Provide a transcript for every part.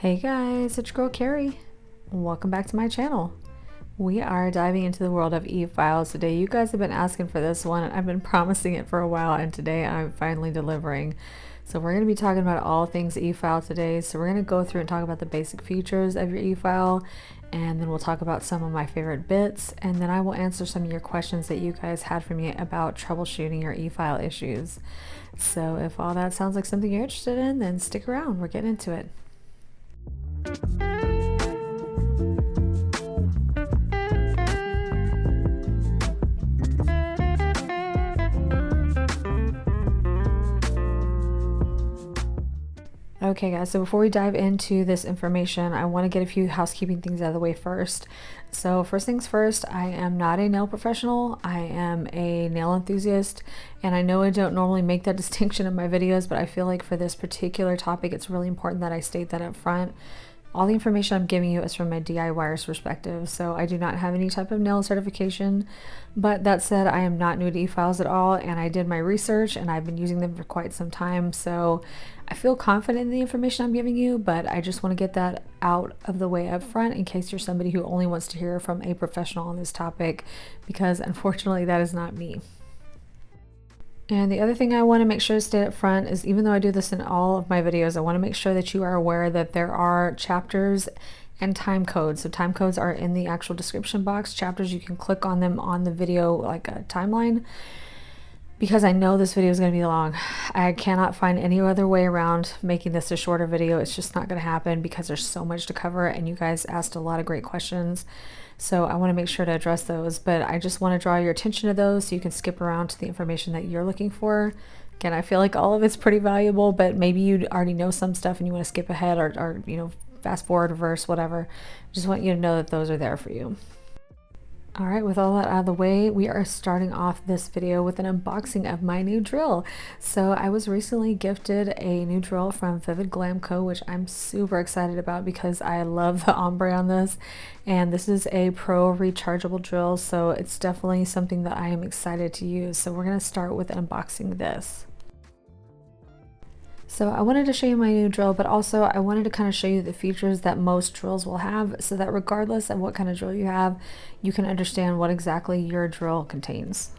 Hey guys, it's your girl Carrie. Welcome back to my channel. We are diving into the world of e-files today. You guys have been asking for this one. I've been promising it for a while, and today I'm finally delivering. So we're going to be talking about all things e-file today. So we're going to go through and talk about the basic features of your e-file, and then we'll talk about some of my favorite bits, and then I will answer some of your questions that you guys had for me about troubleshooting your e-file issues. So if all that sounds like something you're interested in, then stick around. We're getting into it. Okay guys, so before we dive into this information, I want to get a few housekeeping things out of the way first. So first things first, I am not a nail professional. I am a nail enthusiast, and I know I don't normally make that distinction in my videos, but I feel like for this particular topic, it's really important that I state that up front. All the information I'm giving you is from a DIYer's perspective, so I do not have any type of nail certification. But that said, I am not new to e-files at all, and I did my research and I've been using them for quite some time, so I feel confident in the information I'm giving you, but I just want to get that out of the way up front in case you're somebody who only wants to hear from a professional on this topic, because unfortunately that is not me. And the other thing I want to make sure to state up front is, even though I do this in all of my videos, I want to make sure that you are aware that there are chapters and time codes. So time codes are in the actual description box. Chapters, you can click on them on the video like a timeline. Because I know this video is going to be long, I cannot find any other way around making this a shorter video. It's just not going to happen because there's so much to cover, and you guys asked a lot of great questions. So I want to make sure to address those, but I just want to draw your attention to those so you can skip around to the information that you're looking for. Again, I feel like all of it's pretty valuable, but maybe you already know some stuff and you want to skip ahead or fast forward, reverse, whatever. I just want you to know that those are there for you. All right, with all that out of the way, we are starting off this video with an unboxing of my new drill. So I was recently gifted a new drill from Vivid Glam Co, which I'm super excited about because I love the ombre on this. And this is a pro rechargeable drill, so it's definitely something that I am excited to use. So we're gonna start with unboxing this. So I wanted to show you my new drill, but also I wanted to kind of show you the features that most drills will have, so that regardless of what kind of drill you have, you can understand what exactly your drill contains.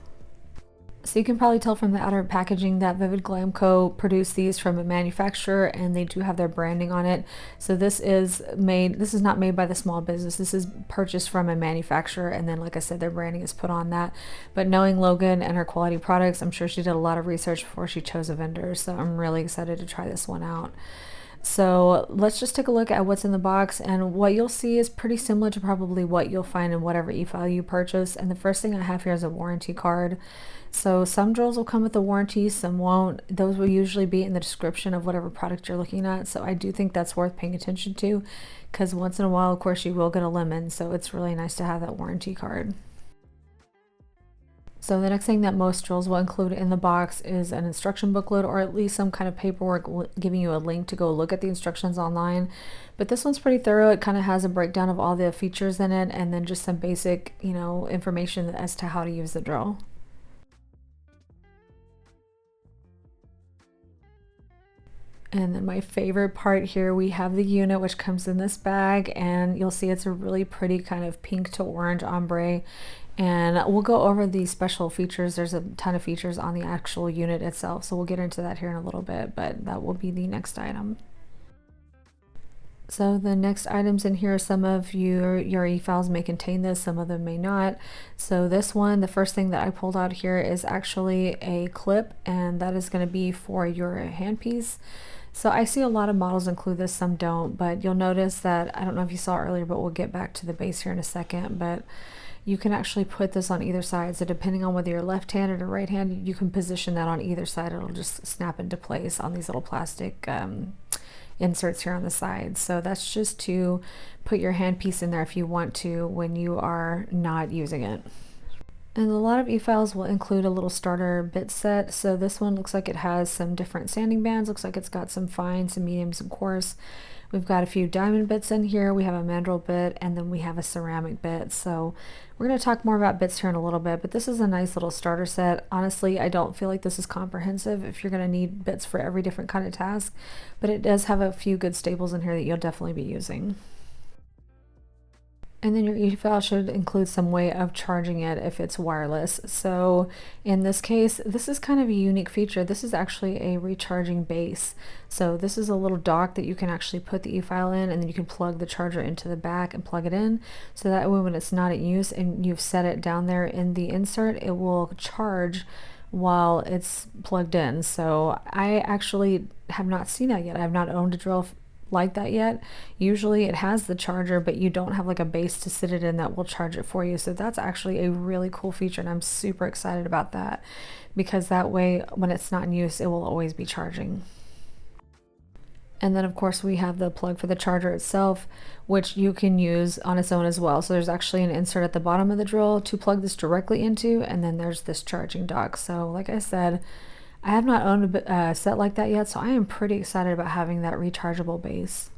So you can probably tell from the outer packaging that Vivid Glam Co produced these from a manufacturer, and they do have their branding on it. So this is not made by the small business. This is purchased from a manufacturer, and then like I said, their branding is put on that. But knowing Logan and her quality products, I'm sure she did a lot of research before she chose a vendor. So I'm really excited to try this one out. So let's just take a look at what's in the box, and what you'll see is pretty similar to probably what you'll find in whatever e-file you purchase. And the first thing I have here is a warranty card. So some drills will come with a warranty, some won't. Those will usually be in the description of whatever product you're looking at. So I do think that's worth paying attention to, because once in a while, of course, you will get a lemon. So it's really nice to have that warranty card. So the next thing that most drills will include in the box is an instruction booklet, or at least some kind of paperwork giving you a link to go look at the instructions online. But this one's pretty thorough. It kind of has a breakdown of all the features in it, and then just some basic, information as to how to use the drill. And then my favorite part here, we have the unit, which comes in this bag, and you'll see it's a really pretty kind of pink to orange ombre. And we'll go over the special features. There's a ton of features on the actual unit itself, so we'll get into that here in a little bit, but that will be the next item. So the next items in here, some of your e-files may contain this, some of them may not. So this one, the first thing that I pulled out here is actually a clip, and that is going to be for your handpiece. So I see a lot of models include this, some don't, but you'll notice that, I don't know if you saw earlier, but we'll get back to the base here in a second, but you can actually put this on either side. So depending on whether you're left-handed or right-handed, you can position that on either side. It'll just snap into place on these little plastic inserts here on the side. So that's just to put your handpiece in there if you want to when you are not using it. And a lot of e-files will include a little starter bit set. So this one looks like it has some different sanding bands. Looks like it's got some fine, some medium, some coarse. We've got a few diamond bits in here, we have a mandrel bit, and then we have a ceramic bit. So we're going to talk more about bits here in a little bit, but this is a nice little starter set. Honestly, I don't feel like this is comprehensive if you're going to need bits for every different kind of task, but it does have a few good staples in here that you'll definitely be using. And then your E-File should include some way of charging it if it's wireless. So in this case, this is kind of a unique feature. This is actually a recharging base. So this is a little dock that you can actually put the E-File in, and then you can plug the charger into the back and plug it in. So that way when it's not in use and you've set it down there in the insert, it will charge while it's plugged in. So I actually have not seen that yet. I have not owned a drill like that yet. Usually it has the charger, but you don't have like a base to sit it in that will charge it for you. So that's actually a really cool feature, and I'm super excited about that, because that way when it's not in use, it will always be charging. And then of course we have the plug for the charger itself, which you can use on its own as well. So there's actually an insert at the bottom of the drill to plug this directly into, and then there's this charging dock. So like I said, I have not owned a set like that yet, so I am pretty excited about having that rechargeable base.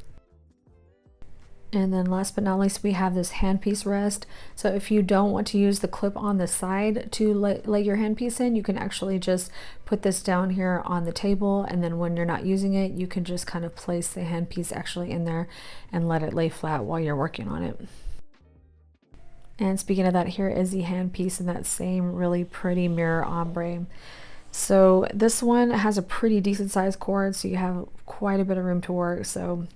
And then last but not least, we have this handpiece rest. So if you don't want to use the clip on the side to lay your handpiece in, you can actually just put this down here on the table, and then when you're not using it, you can just kind of place the handpiece actually in there and let it lay flat while you're working on it. And speaking of that, here is the handpiece in that same really pretty mirror ombre. So this one has a pretty decent sized cord, so you have quite a bit of room to work. So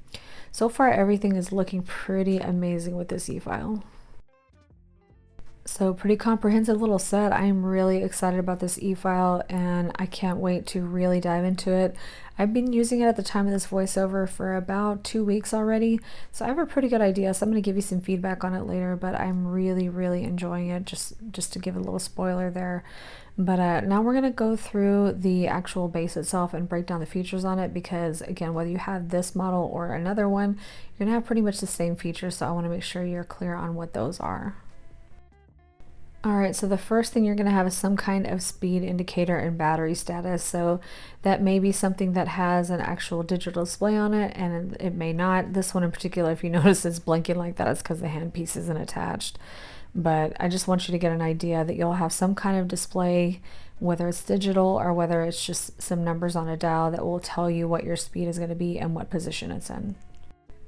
far everything is looking pretty amazing with this E-File. So pretty comprehensive little set. I'm really excited about this E-File, and I can't wait to really dive into it. I've been using it at the time of this voiceover for about 2 weeks already, so I have a pretty good idea. So I'm going to give you some feedback on it later, but I'm really enjoying it, just to give a little spoiler there. But now we're going to go through the actual base itself and break down the features on it, because again, whether you have this model or another one, you're going to have pretty much the same features, so I want to make sure you're clear on what those are. Alright, so the first thing you're going to have is some kind of speed indicator and battery status. So that may be something that has an actual digital display on it, and it may not. This one in particular, if you notice it's blinking like that, it's because the handpiece isn't attached. But I just want you to get an idea that you'll have some kind of display, whether it's digital or whether it's just some numbers on a dial that will tell you what your speed is going to be and what position it's in.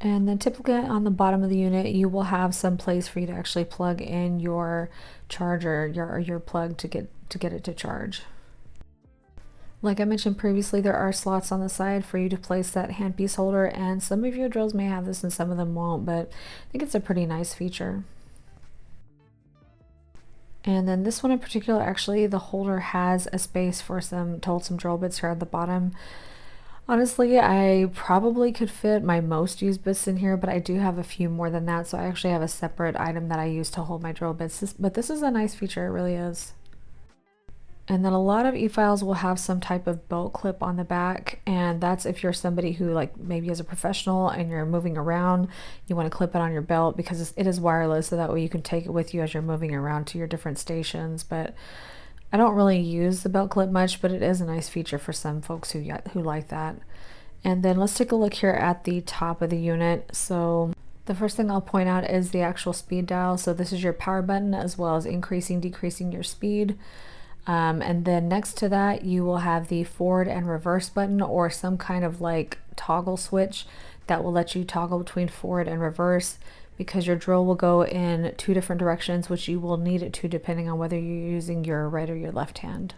And then typically on the bottom of the unit, you will have some place for you to actually plug in your charger, your plug to get it to charge. Like I mentioned previously, there are slots on the side for you to place that handpiece holder, and some of your drills may have this and some of them won't, but I think it's a pretty nice feature. And then this one in particular, actually the holder has a space for some drill bits here at the bottom. Honestly, I probably could fit my most used bits in here, but I do have a few more than that, so I actually have a separate item that I use to hold my drill bits. But this is a nice feature, it really is. And then a lot of E-Files will have some type of belt clip on the back, and that's if you're somebody who, like, maybe is a professional and you're moving around, you want to clip it on your belt because it is wireless, so that way you can take it with you as you're moving around to your different stations. But I don't really use the belt clip much, but it is a nice feature for some folks who like that. And then let's take a look here at the top of the unit. So the first thing I'll point out is the actual speed dial. So this is your power button, as well as increasing, decreasing your speed. And then next to that, you will have the forward and reverse button, or some kind of like toggle switch that will let you toggle between forward and reverse, because your drill will go in 2 different directions, which you will need it to depending on whether you're using your right or your left hand.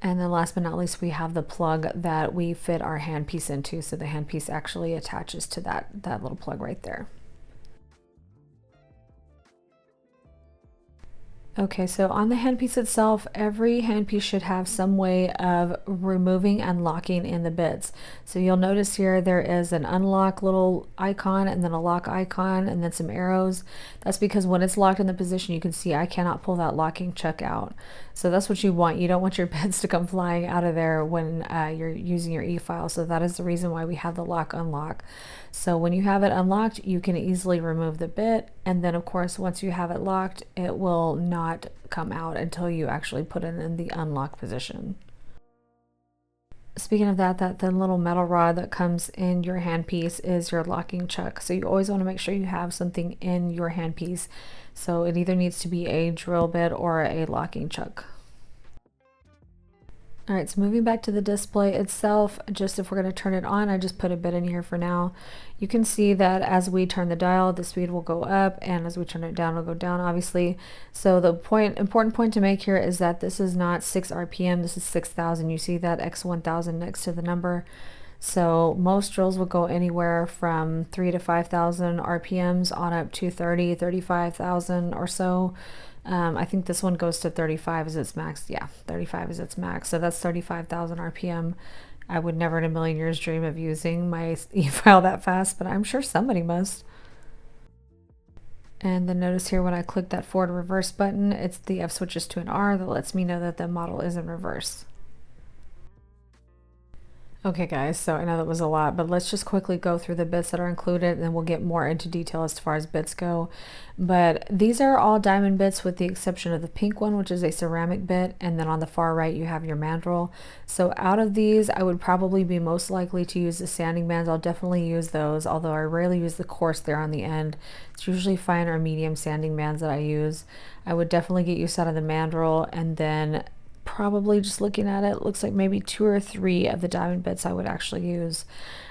And then last but not least, we have the plug that we fit our handpiece into, so the handpiece actually attaches to that little plug right there. Okay, so on the handpiece itself, every handpiece should have some way of removing and locking in the bits. So you'll notice here there is an unlock little icon, and then a lock icon, and then some arrows. That's because when it's locked in the position, you can see I cannot pull that locking chuck out. So that's what you want. You don't want your bits to come flying out of there when you're using your E-File. So that is the reason why we have the lock unlock. So when you have it unlocked, you can easily remove the bit, and then of course once you have it locked, it will not come out until you actually put it in the unlock position. Speaking of that, that thin little metal rod that comes in your handpiece is your locking chuck. So you always want to make sure you have something in your handpiece. So it either needs to be a drill bit or a locking chuck. All right, so moving back to the display itself, just if we're going to turn it on, I just put a bit in here for now. You can see that as we turn the dial, the speed will go up, and as we turn it down, it'll go down, obviously. So the important point to make here is that this is not 6 RPM, this is 6,000. You see that X1000 next to the number. So most drills will go anywhere from 3 to 5,000 RPMs on up to 30, 35,000 or so. I think this one goes to 35 as its max. Yeah, 35 is its max. So that's 35,000 RPM. I would never in a million years dream of using my E-File that fast, but I'm sure somebody must. And then notice here when I click that forward reverse button, it's the F switches to an R that lets me know that the model is in reverse. Okay guys, so I know that was a lot, but let's just quickly go through the bits that are included and then we'll get more into detail as far as bits go. But these are all diamond bits with the exception of the pink one, which is a ceramic bit, and then on the far right you have your mandrel. So out of these, I would probably be most likely to use the sanding bands. I'll definitely use those, although I rarely use the coarse there on the end. It's usually fine or medium sanding bands that I use. I would definitely get use out of the mandrel, and then probably just looking at it, looks like maybe 2 or 3 of the diamond bits I would actually use.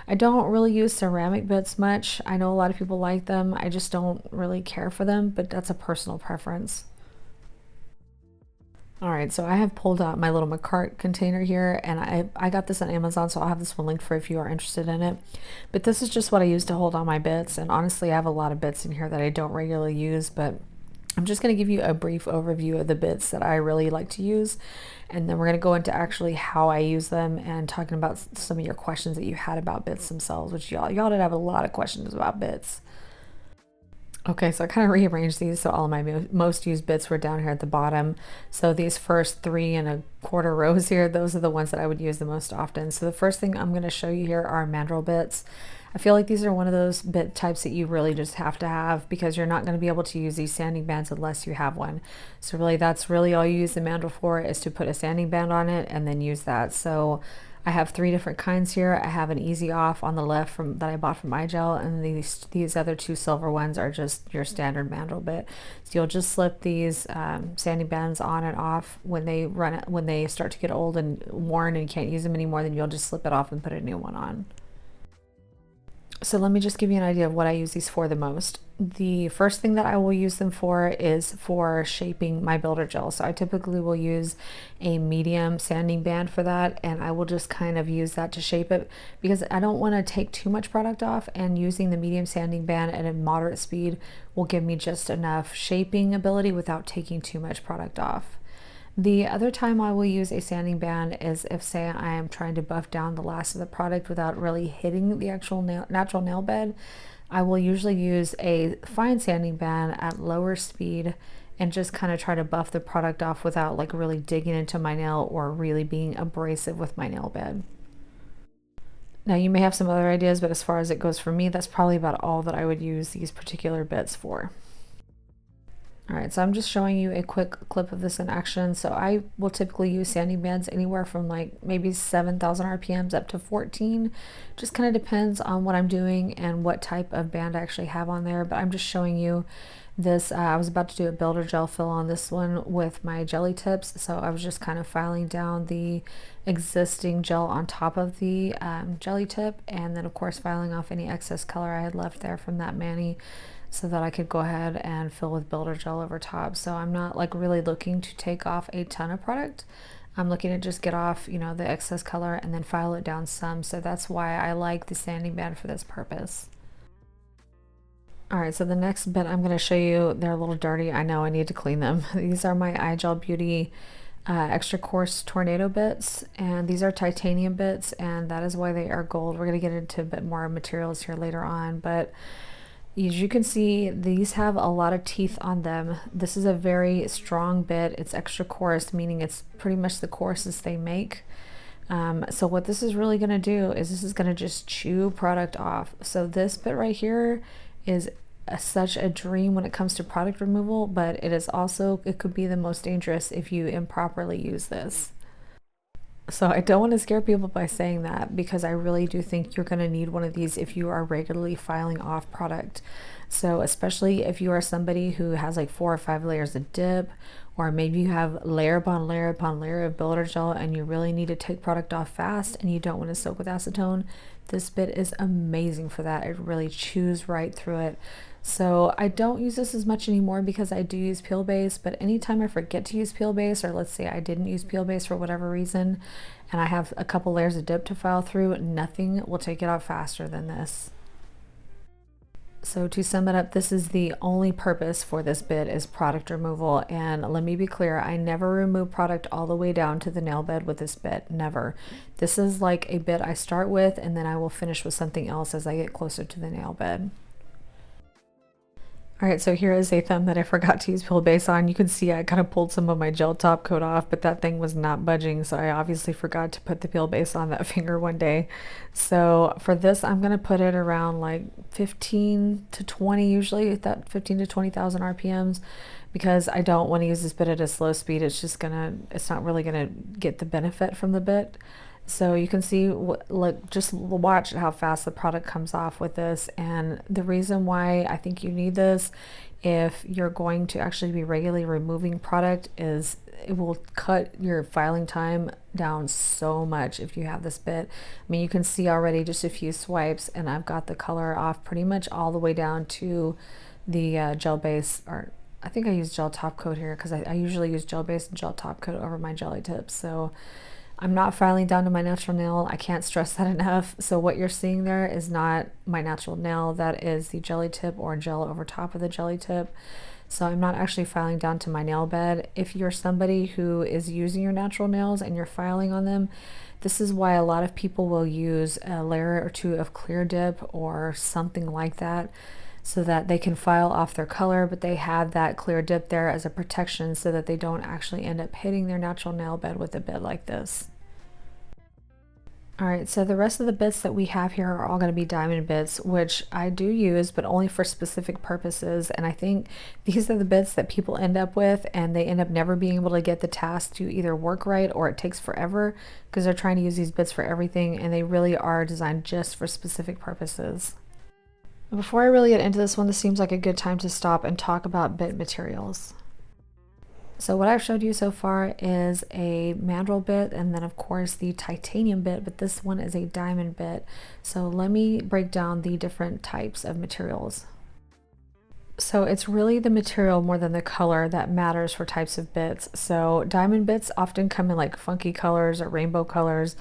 I don't really use ceramic bits much. I know a lot of people like them. I just don't really care for them, but that's a personal preference. Alright, so I have pulled out my little McCart container here, and I got this on Amazon, so I'll have this one linked for if you are interested in it. But this is just what I use to hold on my bits, and honestly I have a lot of bits in here that I don't regularly use, but I'm just going to give you a brief overview of the bits that I really like to use, and then we're going to go into actually how I use them and talking about some of your questions that you had about bits themselves, which y'all did have a lot of questions about bits. Okay, so I kind of rearranged these so all of my most used bits were down here at the bottom. So these first 3¼ rows here, those are the ones that I would use the most often. So the first thing I'm going to show you here are mandrel bits. I feel like these are one of those bit types that you really just have to have because you're not going to be able to use these sanding bands unless you have one. So really that's really all you use the mandrel for, is to put a sanding band on it and then use that. So I have 3 different kinds here. I have an easy off on the left that I bought from iGel, and these other 2 silver ones are just your standard mandrel bit. So you'll just slip these sanding bands on and off when they start to get old and worn and you can't use them anymore. Then you'll just slip it off and put a new one on. So let me just give you an idea of what I use these for the most. The first thing that I will use them for is for shaping my builder gel. So I typically will use a medium sanding band for that, and I will just kind of use that to shape it because I don't want to take too much product off, and using the medium sanding band at a moderate speed will give me just enough shaping ability without taking too much product off. The other time I will use a sanding band is if, say, I am trying to buff down the last of the product without really hitting the actual natural nail bed. I will usually use a fine sanding band at lower speed and just kind of try to buff the product off without like really digging into my nail or really being abrasive with my nail bed. Now you may have some other ideas, but as far as it goes for me, that's probably about all that I would use these particular bits for. Alright, so I'm just showing you a quick clip of this in action. So I will typically use sanding bands anywhere from like maybe 7,000 RPMs up to 14. Just kind of depends on what I'm doing and what type of band I actually have on there. But I'm just showing you this. I was about to do a builder gel fill on this one with my jelly tips. So I was just kind of filing down the existing gel on top of the jelly tip. And then of course filing off any excess color I had left there from that mani, so that I could go ahead and fill with builder gel over top. So I'm not like really looking to take off a ton of product. I'm looking to just get off, you know, the excess color and then file it down some. So that's why I like the sanding band for this purpose. Alright, so the next bit I'm going to show you, they're a little dirty. I know I need to clean them. These are my iGel Beauty extra coarse tornado bits, and these are titanium bits, and that is why they are gold. We're going to get into a bit more materials here later on, but as you can see, these have a lot of teeth on them. This is a very strong bit. It's extra coarse, meaning it's pretty much the coarsest they make. So what this is really going to do is this is going to just chew product off. So this bit right here is such a dream when it comes to product removal, but it is also, it could be the most dangerous if you improperly use this. So I don't want to scare people by saying that, because I really do think you're going to need one of these if you are regularly filing off product. So especially if you are somebody who has like 4 or 5 layers of dip, or maybe you have layer upon layer upon layer of builder gel and you really need to take product off fast and you don't want to soak with acetone, this bit is amazing for that. It really chews right through it. So I don't use this as much anymore because I do use peel base, but anytime I forget to use peel base, or let's say I didn't use peel base for whatever reason, and I have a couple layers of dip to file through, nothing will take it out faster than this. So to sum it up, this is the only purpose for this bit is product removal. And let me be clear, I never remove product all the way down to the nail bed with this bit, never. This is like a bit I start with and then I will finish with something else as I get closer to the nail bed. All right, so here is a thumb that I forgot to use peel base on. You can see I kind of pulled some of my gel top coat off, but that thing was not budging, so I obviously forgot to put the peel base on that finger one day. So for this, I'm gonna put it around like 15 to 20, usually that 15 to 20,000 RPMs, because I don't want to use this bit at a slow speed. It's not really gonna get the benefit from the bit. So you can see, like, just watch how fast the product comes off with this. And the reason why I think you need this, if you're going to actually be regularly removing product, is it will cut your filing time down so much if you have this bit. I mean, you can see already just a few swipes and I've got the color off pretty much all the way down to the gel base, or I think I use gel top coat here because I usually use gel base and gel top coat over my jelly tips. So I'm not filing down to my natural nail. I can't stress that enough. So what you're seeing there is not my natural nail. That is the jelly tip or gel over top of the jelly tip. So I'm not actually filing down to my nail bed. If you're somebody who is using your natural nails and you're filing on them, this is why a lot of people will use a layer or two of clear dip or something like that, so that they can file off their color, but they have that clear dip there as a protection so that they don't actually end up hitting their natural nail bed with a bit like this. All right, so the rest of the bits that we have here are all going to be diamond bits, which I do use, but only for specific purposes. And I think these are the bits that people end up with, and they end up never being able to get the task to either work right, or it takes forever because they're trying to use these bits for everything, and they really are designed just for specific purposes. Before I really get into this one, this seems like a good time to stop and talk about bit materials. So what I've showed you so far is a mandrel bit, and then of course the titanium bit, but this one is a diamond bit. So let me break down the different types of materials. So it's really the material more than the color that matters for types of bits. So diamond bits often come in like funky colors or rainbow colors.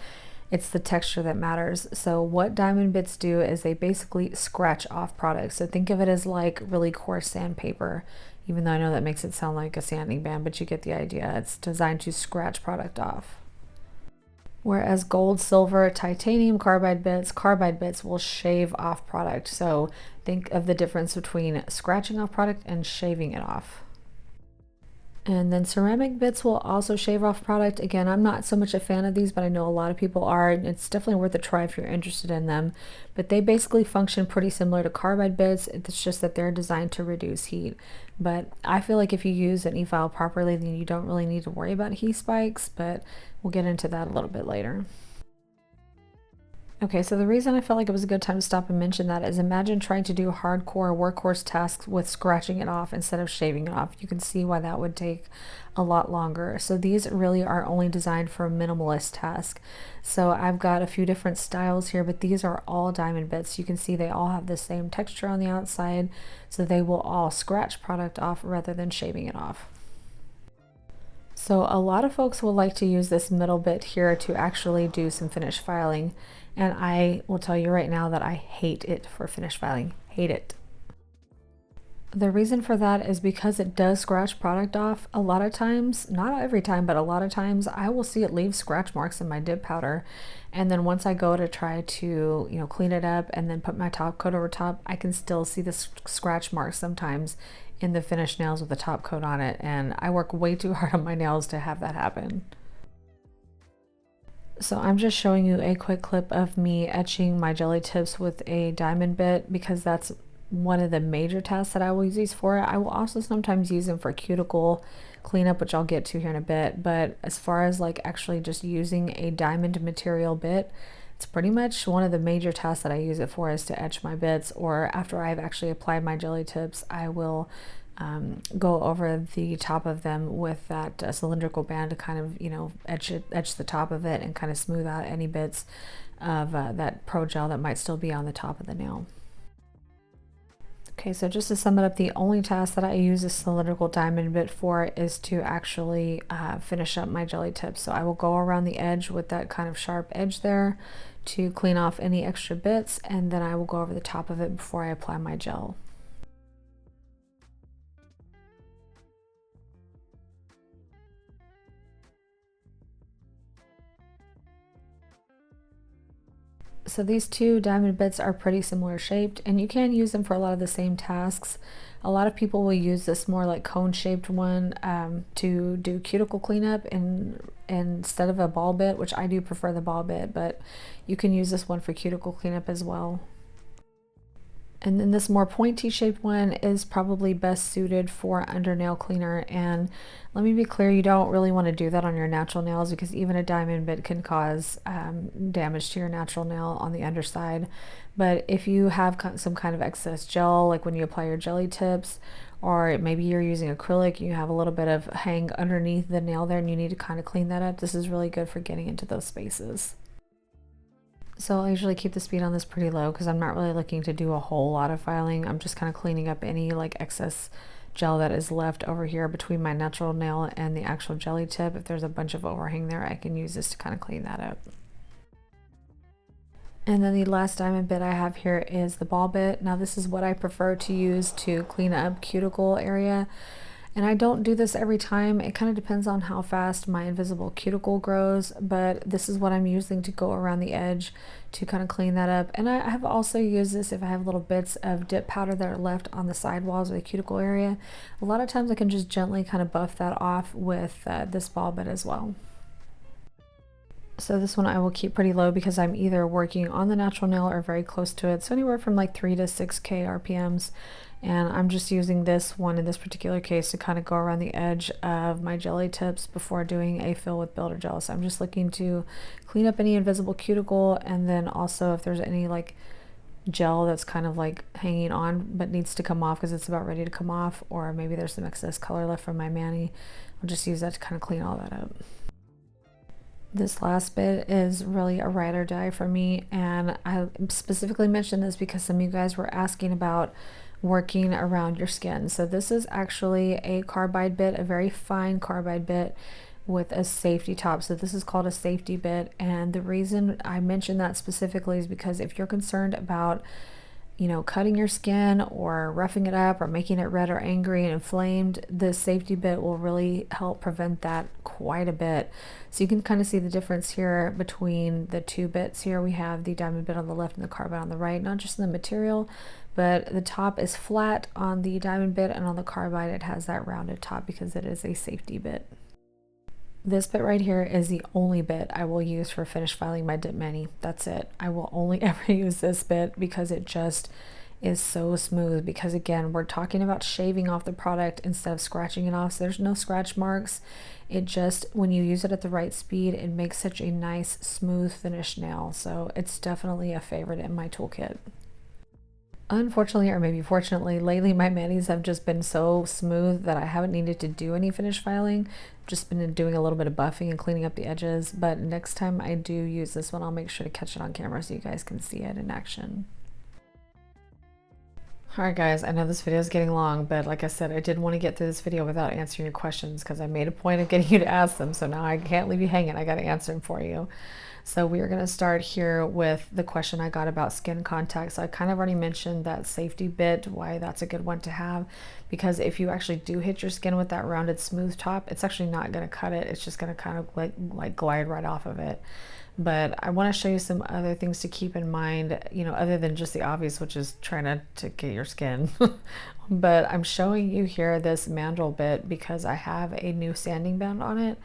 It's the texture that matters. So what diamond bits do is they basically scratch off products. So think of it as like really coarse sandpaper, even though I know that makes it sound like a sanding band, but you get the idea. It's designed to scratch product off. Whereas gold, silver, titanium carbide bits will shave off product. So think of the difference between scratching off product and shaving it off. And then ceramic bits will also shave off product. Again, I'm not so much a fan of these, but I know a lot of people are. It's definitely worth a try if you're interested in them. But they basically function pretty similar to carbide bits. It's just that they're designed to reduce heat. But I feel like if you use an E-File properly, then you don't really need to worry about heat spikes, but we'll get into that a little bit later. Okay, so the reason I felt like it was a good time to stop and mention that is, imagine trying to do hardcore workhorse tasks with scratching it off instead of shaving it off. You can see why that would take a lot longer. So these really are only designed for a minimalist task. So I've got a few different styles here, but these are all diamond bits. You can see they all have the same texture on the outside, so they will all scratch product off rather than shaving it off. So a lot of folks will like to use this middle bit here to actually do some finish filing. And I will tell you right now that I hate it for finish filing. Hate it. The reason for that is because it does scratch product off. A lot of times, not every time, but a lot of times I will see it leave scratch marks in my dip powder. And then once I go to try to, clean it up and then put my top coat over top, I can still see the scratch marks sometimes in the finished nails with the top coat on it. And I work way too hard on my nails to have that happen. So I'm just showing you a quick clip of me etching my jelly tips with a diamond bit because that's one of the major tasks that I will use these for. I will also sometimes use them for cuticle cleanup, which I'll get to here in a bit. But as far as like actually just using a diamond material bit, it's pretty much one of the major tasks that I use it for, is to etch my bits, or after I've actually applied my jelly tips, I will go over the top of them with that cylindrical band to kind of, you know, etch the top of it and kind of smooth out any bits of that pro gel that might still be on the top of the nail. Okay, so just to sum it up, the only task that I use this cylindrical diamond bit for is to actually finish up my jelly tips. So I will go around the edge with that kind of sharp edge there to clean off any extra bits, and then I will go over the top of it before I apply my gel. So these two diamond bits are pretty similar shaped, and you can use them for a lot of the same tasks. A lot of people will use this more like cone shaped one to do cuticle cleanup instead of a ball bit, which I do prefer the ball bit, but you can use this one for cuticle cleanup as well. And then this more pointy shaped one is probably best suited for under nail cleaner. And let me be clear, you don't really want to do that on your natural nails, because even a diamond bit can cause damage to your natural nail on the underside. But if you have some kind of excess gel, like when you apply your jelly tips, or maybe you're using acrylic, you have a little bit of hang underneath the nail there and you need to kind of clean that up, this is really good for getting into those spaces. So I usually keep the speed on this pretty low because I'm not really looking to do a whole lot of filing. I'm just kind of cleaning up any like excess gel that is left over here between my natural nail and the actual jelly tip. If there's a bunch of overhang there, I can use this to kind of clean that up. And then the last diamond bit I have here is the ball bit. Now this is what I prefer to use to clean up cuticle area. And I don't do this every time. It kind of depends on how fast my invisible cuticle grows, but this is what I'm using to go around the edge to kind of clean that up. And I have also used this if I have little bits of dip powder that are left on the sidewalls of the cuticle area. A lot of times I can just gently kind of buff that off with this ball bit as well. So this one I will keep pretty low because I'm either working on the natural nail or very close to it. So anywhere from like 3 to 6K RPMs. And I'm just using this one in this particular case to kind of go around the edge of my jelly tips before doing a fill with builder gel. So I'm just looking to clean up any invisible cuticle, and then also if there's any like gel that's kind of like hanging on but needs to come off because it's about ready to come off, or maybe there's some excess color left from my mani, I'll just use that to kind of clean all that up. This last bit is really a ride or die for me, and I specifically mentioned this because some of you guys were asking about working around your skin. So this is actually a carbide bit, a very fine carbide bit with a safety top. So this is called a safety bit, and the reason I mentioned that specifically is because if you're concerned about, you know, cutting your skin or roughing it up or making it red or angry and inflamed, this safety bit will really help prevent that quite a bit. So you can kind of see the difference here between the two bits here. We have the diamond bit on the left and the carbide on the right, not just in the material, but the top is flat on the diamond bit, and on the carbide it has that rounded top because it is a safety bit. This bit right here is the only bit I will use for finish filing my dip mani. That's it. I will only ever use this bit because it just is so smooth, because again, we're talking about shaving off the product instead of scratching it off. So there's no scratch marks. It just, when you use it at the right speed, it makes such a nice smooth finish nail. So it's definitely a favorite in my toolkit. Unfortunately, or maybe fortunately, lately my manis have just been so smooth that I haven't needed to do any finish filing. Just been doing a little bit of buffing and cleaning up the edges, but next time I do use this one, I'll make sure to catch it on camera so you guys can see it in action. Alright guys, I know this video is getting long, but like I said, I did want to get through this video without answering your questions because I made a point of getting you to ask them, so now I can't leave you hanging. I got to answer them for you. So we are going to start here with the question I got about skin contact. So I kind of already mentioned that safety bit, why that's a good one to have, because if you actually do hit your skin with that rounded smooth top, it's actually not going to cut it. It's just going to kind of like glide right off of it. But I want to show you some other things to keep in mind, you know, other than just the obvious, which is trying to get your skin. But I'm showing you here this mandrel bit because I have a new sanding band on it.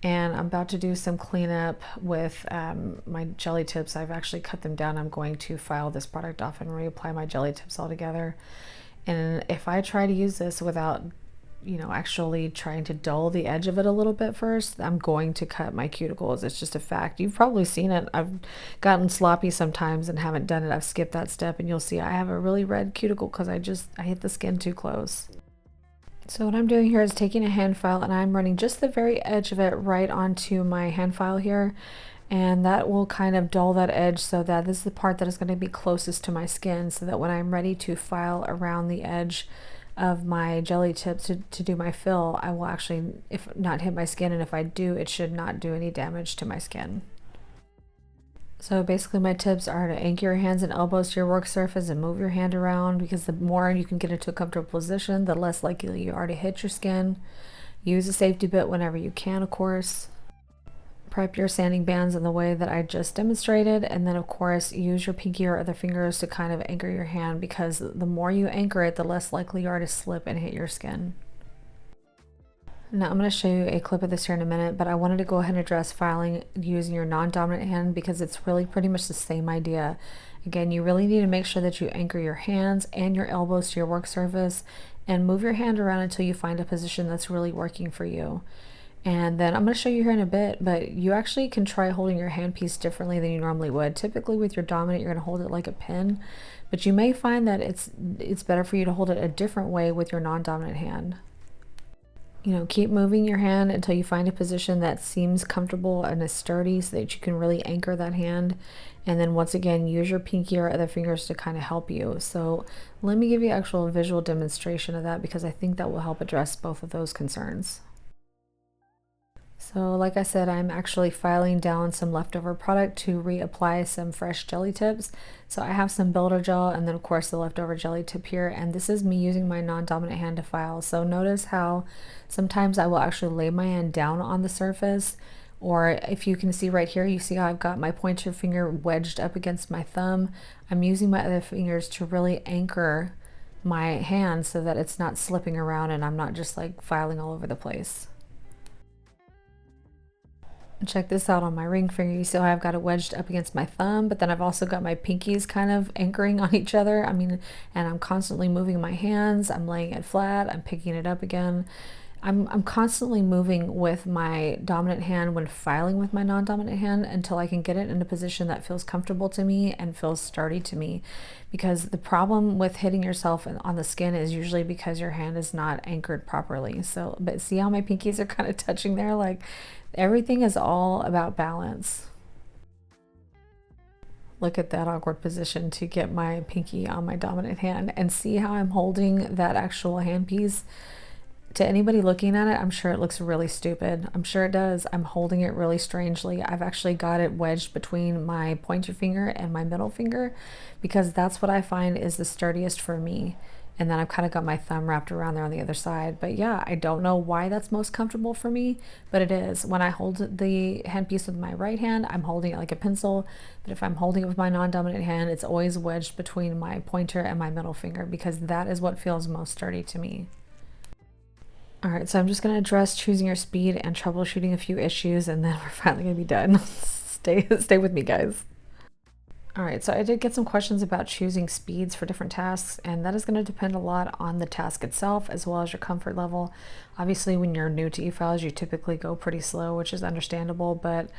and I'm about to do some cleanup with my jelly tips. I've actually cut them down. I'm going to file this product off and reapply my jelly tips all together. And if I try to use this without, you know, actually trying to dull the edge of it a little bit first, I'm going to cut my cuticles. It's just a fact. You've probably seen it. I've gotten sloppy sometimes and haven't done it. I've skipped that step, and you'll see I have a really red cuticle because I hit the skin too close. So what I'm doing here is taking a hand file and I'm running just the very edge of it right onto my hand file here, and that will kind of dull that edge so that this is the part that is going to be closest to my skin, so that when I'm ready to file around the edge of my jelly tips to do my fill, I will actually, if not hit my skin, and if I do, it should not do any damage to my skin. So basically my tips are to anchor your hands and elbows to your work surface and move your hand around, because the more you can get into a comfortable position, the less likely you are to hit your skin. Use a safety bit whenever you can, of course. Prep your sanding bands in the way that I just demonstrated, and then of course use your pinky or other fingers to kind of anchor your hand, because the more you anchor it, the less likely you are to slip and hit your skin. Now I'm going to show you a clip of this here in a minute, but I wanted to go ahead and address filing using your non-dominant hand because it's really pretty much the same idea. Again, you really need to make sure that you anchor your hands and your elbows to your work surface and move your hand around until you find a position that's really working for you. And then I'm going to show you here in a bit, but you actually can try holding your handpiece differently than you normally would. Typically with your dominant, you're going to hold it like a pin, but you may find that it's better for you to hold it a different way with your non-dominant hand. You know, keep moving your hand until you find a position that seems comfortable and is sturdy so that you can really anchor that hand. And then once again, use your pinky or other fingers to kind of help you. So let me give you an actual visual demonstration of that, because I think that will help address both of those concerns. So like I said, I'm actually filing down some leftover product to reapply some fresh jelly tips. So I have some builder gel and then of course the leftover jelly tip here, and this is me using my non-dominant hand to file. So notice how sometimes I will actually lay my hand down on the surface, or if you can see right here, you see how I've got my pointer finger wedged up against my thumb. I'm using my other fingers to really anchor my hand so that it's not slipping around and I'm not just like filing all over the place. Check this out on my ring finger. You see how I've got it wedged up against my thumb, but then I've also got my pinkies kind of anchoring on each other. I mean, and I'm constantly moving my hands. I'm laying it flat. I'm picking it up again. I'm constantly moving with my dominant hand when filing with my non-dominant hand until I can get it in a position that feels comfortable to me and feels sturdy to me. Because the problem with hitting yourself on the skin is usually because your hand is not anchored properly. So, but see how my pinkies are kind of touching there? Like, everything is all about balance. Look at that awkward position to get my pinky on my dominant hand, and see how I'm holding that actual handpiece. To anybody looking at it, I'm sure it looks really stupid. I'm sure it does. I'm holding it really strangely. I've actually got it wedged between my pointer finger and my middle finger because that's what I find is the sturdiest for me. And then I've kind of got my thumb wrapped around there on the other side. But yeah, I don't know why that's most comfortable for me, but it is. When I hold the handpiece with my right hand, I'm holding it like a pencil. But if I'm holding it with my non-dominant hand, it's always wedged between my pointer and my middle finger because that is what feels most sturdy to me. All right, so I'm just going to address choosing your speed and troubleshooting a few issues, and then we're finally going to be done. Stay with me, guys. All right, so I did get some questions about choosing speeds for different tasks, and that is going to depend a lot on the task itself as well as your comfort level. Obviously, when you're new to e-files, you typically go pretty slow, which is understandable, but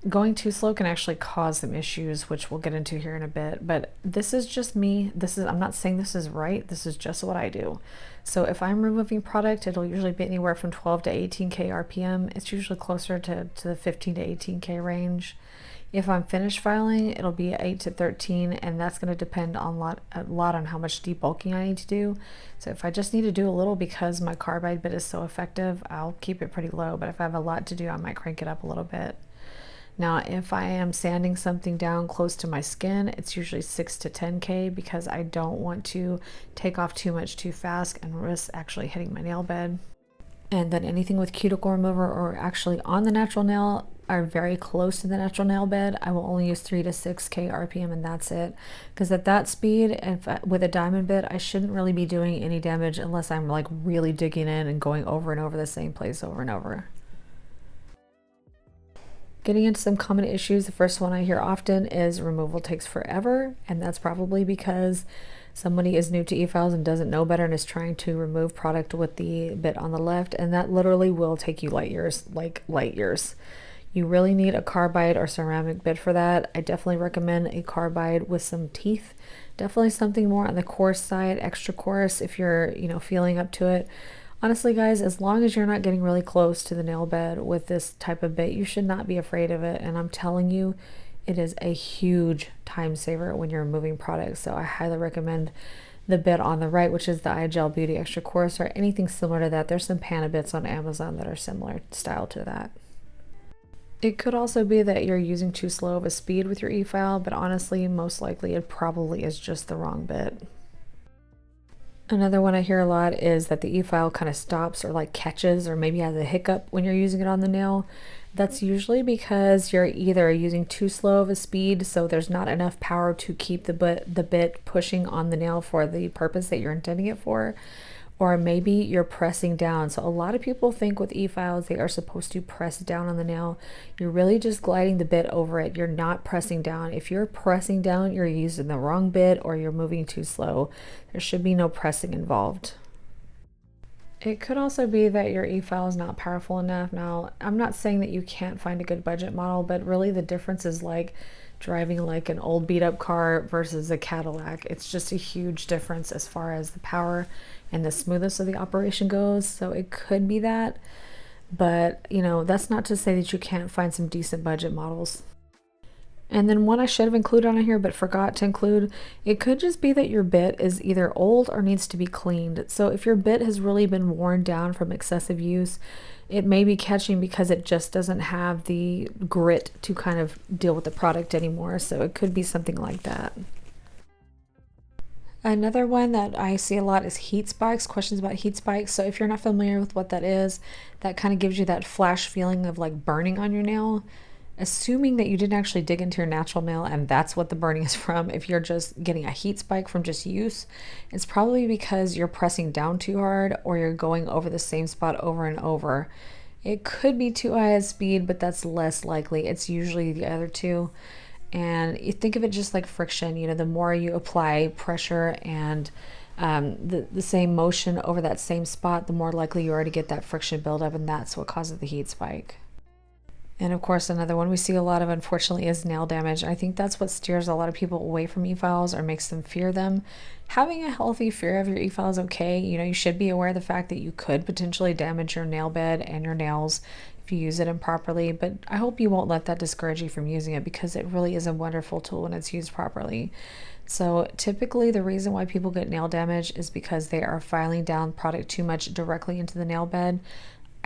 going too slow can actually cause some issues, which we'll get into here in a bit. But this is just me. I'm not saying this is right. This is just what I do. So if I'm removing product, it'll usually be anywhere from 12 to 18K RPM. It's usually closer to the 15 to 18K range. If I'm finished filing, it'll be 8 to 13, and that's going to depend on a lot on how much debulking I need to do. So if I just need to do a little because my carbide bit is so effective, I'll keep it pretty low. But if I have a lot to do, I might crank it up a little bit. Now, if I am sanding something down close to my skin, it's usually 6 to 10K because I don't want to take off too much too fast and risk actually hitting my nail bed. And then anything with cuticle remover or actually on the natural nail are very close to the natural nail bed, I will only use 3 to 6K RPM and that's it. Because at that speed, with a diamond bit, I shouldn't really be doing any damage unless I'm like really digging in and going over and over the same place over and over. Getting into some common issues, the first one I hear often is removal takes forever, and that's probably because somebody is new to e-files and doesn't know better and is trying to remove product with the bit on the left, and that literally will take you light years, like light years. You really need a carbide or ceramic bit for that. I definitely recommend a carbide with some teeth. Definitely something more on the coarse side, extra coarse if you're, feeling up to it. Honestly, guys, as long as you're not getting really close to the nail bed with this type of bit, you should not be afraid of it. And I'm telling you, it is a huge time saver when you're removing products. So I highly recommend the bit on the right, which is the iGel Beauty Extra Coarse, or anything similar to that. There's some Pana bits on Amazon that are similar style to that. It could also be that you're using too slow of a speed with your e-file, but honestly, most likely it probably is just the wrong bit. Another one I hear a lot is that the e-file kind of stops or like catches or maybe has a hiccup when you're using it on the nail. That's usually because you're either using too slow of a speed, so there's not enough power to keep the bit pushing on the nail for the purpose that you're intending it for, or maybe you're pressing down. So a lot of people think with e-files they are supposed to press down on the nail. You're really just gliding the bit over it. You're not pressing down. If you're pressing down, you're using the wrong bit or you're moving too slow. There should be no pressing involved. It could also be that your e-file is not powerful enough. Now, I'm not saying that you can't find a good budget model, but really the difference is like driving like an old beat up car versus a Cadillac. It's just a huge difference as far as the power and the smoothness of the operation goes. So it could be that, but that's not to say that you can't find some decent budget models. And then one I should have included on here but forgot to include, it could just be that your bit is either old or needs to be cleaned. So if your bit has really been worn down from excessive use, it may be catching because it just doesn't have the grit to kind of deal with the product anymore. So it could be something like that. Another one that I see a lot is heat spikes, questions about heat spikes. So if you're not familiar with what that is, that kind of gives you that flash feeling of like burning on your nail. Assuming that you didn't actually dig into your natural nail and that's what the burning is from, if you're just getting a heat spike from just use, it's probably because you're pressing down too hard or you're going over the same spot over and over. It could be too high a speed, but that's less likely. It's usually the other two. And you think of it just like friction, the more you apply pressure and the same motion over that same spot, the more likely you are to get that friction buildup, and that's what causes the heat spike. And of course, another one we see a lot of, unfortunately, is nail damage. I think that's what steers a lot of people away from e-files or makes them fear them. Having a healthy fear of your e-file is okay. You should be aware of the fact that you could potentially damage your nail bed and your nails if you use it improperly, but I hope you won't let that discourage you from using it, because it really is a wonderful tool when it's used properly. So typically the reason why people get nail damage is because they are filing down product too much directly into the nail bed.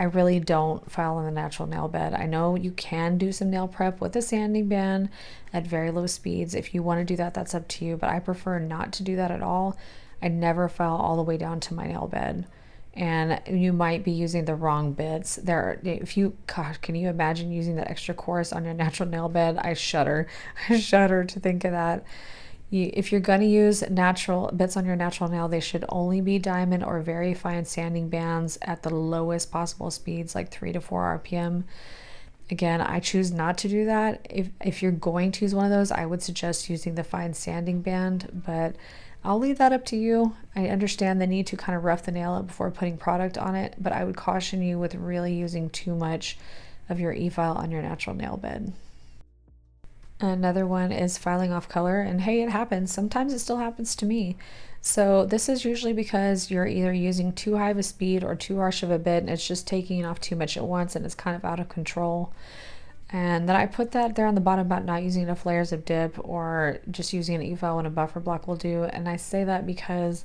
I really don't file on the natural nail bed. I know you can do some nail prep with a sanding band at very low speeds. If you want to do that, that's up to you, but I prefer not to do that at all. I never file all the way down to my nail bed. And you might be using the wrong bits. Gosh, can you imagine using that extra coarse on your natural nail bed? I shudder. I shudder to think of that. If you're going to use natural bits on your natural nail, they should only be diamond or very fine sanding bands at the lowest possible speeds, like 3 to 4 RPM. Again, I choose not to do that. If you're going to use one of those, I would suggest using the fine sanding band, but I'll leave that up to you. I understand the need to kind of rough the nail up before putting product on it, but I would caution you with really using too much of your e-file on your natural nail bed. Another one is filing off color, and hey, it happens. Sometimes it still happens to me. So this is usually because you're either using too high of a speed or too harsh of a bit, and it's just taking off too much at once and it's kind of out of control. And then I put that there on the bottom about not using enough layers of dip or just using an e-file when a buffer block will do. And I say that because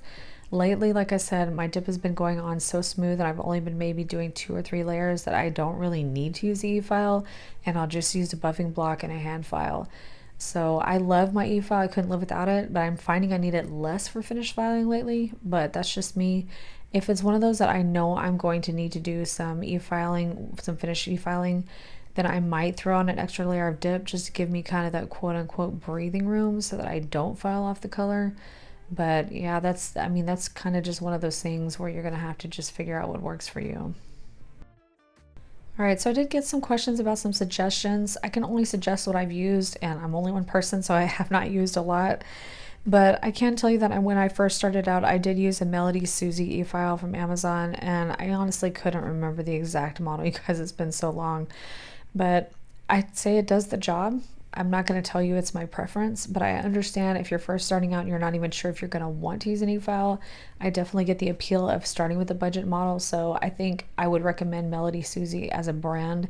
lately, like I said, my dip has been going on so smooth and I've only been maybe doing 2 or 3 layers that I don't really need to use the e-file, and I'll just use a buffing block and a hand file. So I love my e-file. I couldn't live without it, but I'm finding I need it less for finish filing lately, but that's just me. If it's one of those that I know I'm going to need to do some e-filing, some finish e-filing, then I might throw on an extra layer of dip just to give me kind of that quote unquote breathing room so that I don't file off the color. But yeah, that's kind of just one of those things where you're going to have to just figure out what works for you. All right, so I did get some questions about some suggestions. I can only suggest what I've used, and I'm only one person, so I have not used a lot. But I can tell you that when I first started out, I did use a Melody Susie e-file from Amazon, and I honestly couldn't remember the exact model because it's been so long. But I'd say it does the job. I'm not going to tell you it's my preference, but I understand if you're first starting out and you're not even sure if you're going to want to use an e-file. I definitely get the appeal of starting with a budget model, so I think I would recommend Melody Susie as a brand.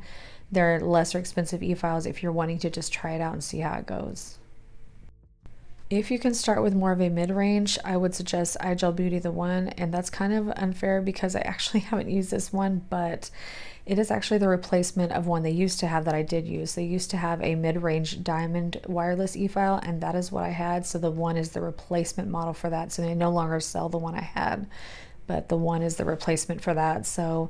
They're lesser expensive e-files if you're wanting to just try it out and see how it goes. If you can start with more of a mid-range, I would suggest iGel Beauty the One, and that's kind of unfair because I actually haven't used this one, but it is actually the replacement of one they used to have that I did use. They used to have a mid-range diamond wireless e-file, and that is what I had, so the one is the replacement model for that, so they no longer sell the one I had, but the one is the replacement for that. So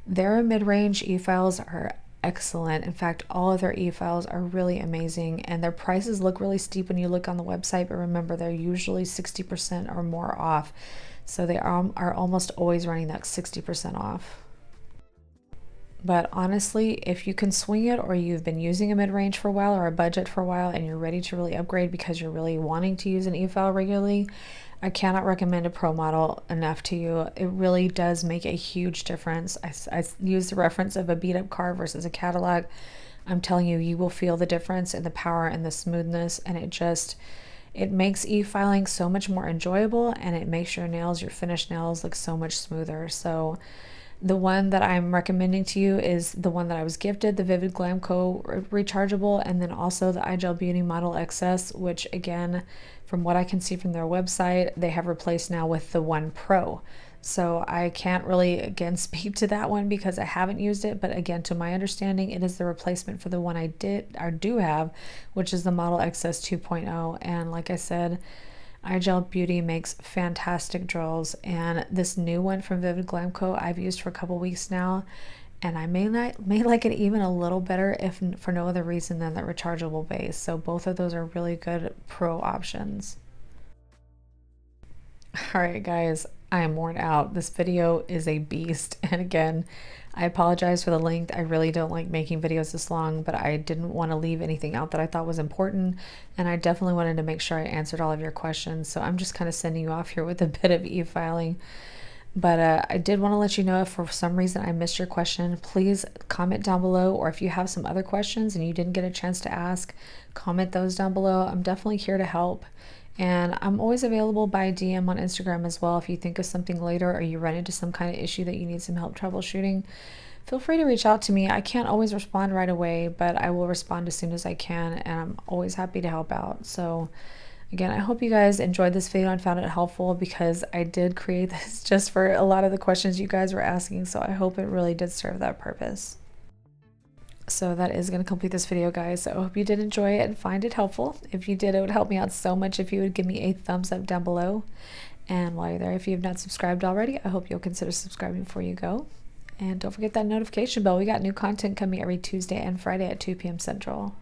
their mid-range e-files are excellent. In fact, all of their e-files are really amazing, and their prices look really steep when you look on the website, but remember they're usually 60% or more off, so they are almost always running that 60% off. But honestly, if you can swing it, or you've been using a mid-range for a while or a budget for a while and you're ready to really upgrade because you're really wanting to use an e-file regularly, I cannot recommend a pro model enough to you. It really does make a huge difference. I use the reference of a beat up car versus a Cadillac. I'm telling you, you will feel the difference in the power and the smoothness, and it makes e-filing so much more enjoyable, and it makes your nails, your finished nails, look so much smoother. So the one that I'm recommending to you is the one that I was gifted, the Vivid Glam Co rechargeable, and then also the iGel Beauty Model XS, which again, from what I can see from their website, they have replaced now with the One Pro. So I can't really, again, speak to that one because I haven't used it, but again, to my understanding, it is the replacement for the one I do have, which is the Model XS 2.0. And like I said, iGel Beauty makes fantastic drills, and this new one from Vivid Glam Co I've used for a couple weeks now, and I may like it even a little better if for no other reason than the rechargeable base. So both of those are really good pro options. All right, guys, I am worn out. This video is a beast, and again, I apologize for the length. I really don't like making videos this long, but I didn't want to leave anything out that I thought was important, and I definitely wanted to make sure I answered all of your questions. So I'm just kind of sending you off here with a bit of e-filing. But I did want to let you know if for some reason I missed your question, please comment down below, or if you have some other questions and you didn't get a chance to ask, comment those down below. I'm definitely here to help. And I'm always available by DM on Instagram as well. If you think of something later or you run into some kind of issue that you need some help troubleshooting, feel free to reach out to me. I can't always respond right away, but I will respond as soon as I can, and I'm always happy to help out. So again, I hope you guys enjoyed this video and found it helpful, because I did create this just for a lot of the questions you guys were asking, so I hope it really did serve that purpose. So that is going to complete this video, guys. So I hope you did enjoy it and find it helpful. If you did, it would help me out so much if you would give me a thumbs up down below. And while you're there, if you have not subscribed already, I hope you'll consider subscribing before you go. And don't forget that notification bell. We got new content coming every Tuesday and Friday at 2 p.m. Central.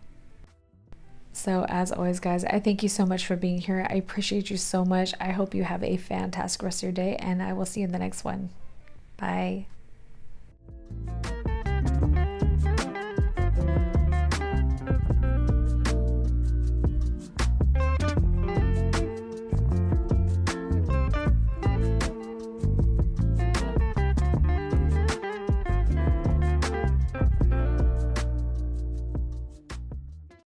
So as always, guys, I thank you so much for being here. I appreciate you so much. I hope you have a fantastic rest of your day, and I will see you in the next one. Bye.